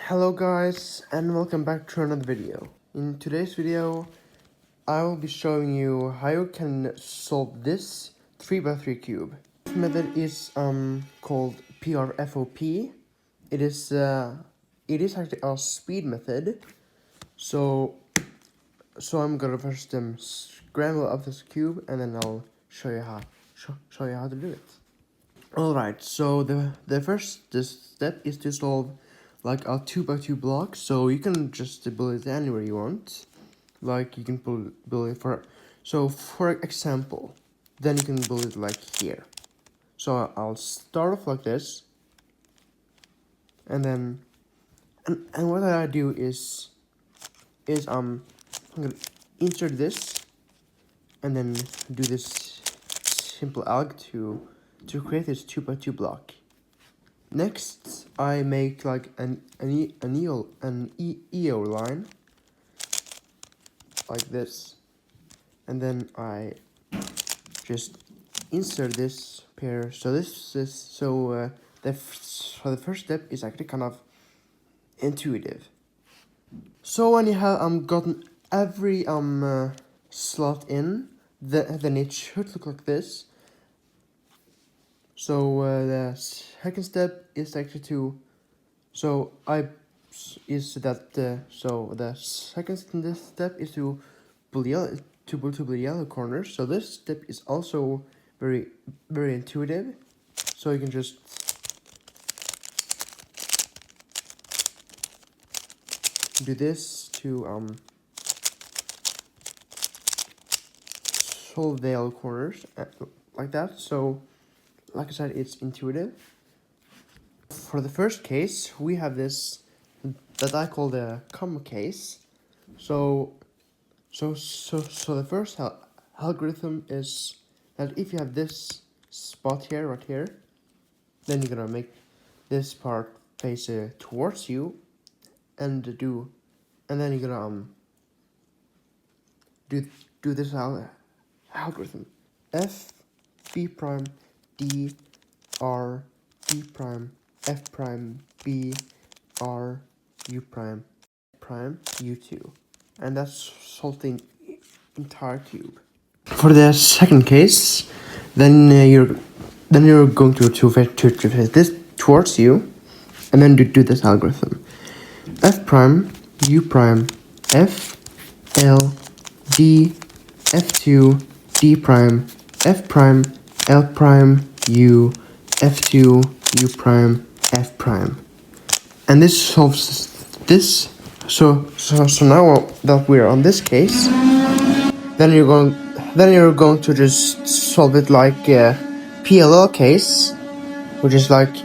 Hello guys, and welcome back to another video. In today's video, I will be showing you how you can solve this 3x3 cube. This method is called PRFOP. It is actually a speed method. So I'm gonna first scramble up this cube, and then I'll show you how to do it. Alright, so the first step is to solve like a 2x2 block, so you can just build it anywhere you want. Like you can build it for example, then you can build it like here. So I'll start off like this, and then and what I do is I'm gonna insert this, and then do this simple alg to create this 2x2 block. Next, I make like an EO line like this, and then I just insert this pair. So this is the first step is actually kind of intuitive. So when you have gotten every slot in, then it should look like this. So the second step is actually the second step is to build yellow corners. So this step is also very intuitive. So you can just do this to solve the yellow corners like that. So like I said, it's intuitive. For the first case, we have this that I call the comma case. So the first algorithm is that if you have this spot here, right here, then you're gonna make this part face towards you, and then you're gonna do this algorithm: F B prime D R D prime F prime B R U prime U2, and that's solving entire cube. For the second case, then you're going to face this towards you, and then do this algorithm: F prime U prime F L D F2 D prime F prime L prime U F2 U prime F prime, and this solves this. So now that we're on this case, then you're going to just solve it like PLL case, which is like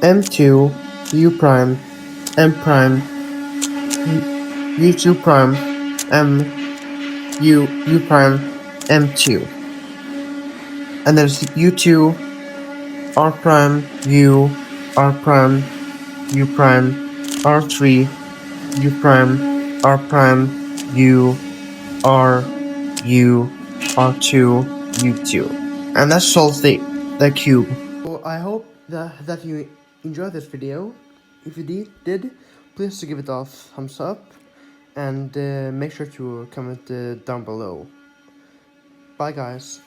M2 U prime M prime U2 prime M U prime M2, and there's U2 R prime U R prime U prime R3 U prime R prime U R U R2 U2, and that solves the cube. So I hope that you enjoyed this video. If you did, please give it a thumbs up, and make sure to comment down below. Bye guys.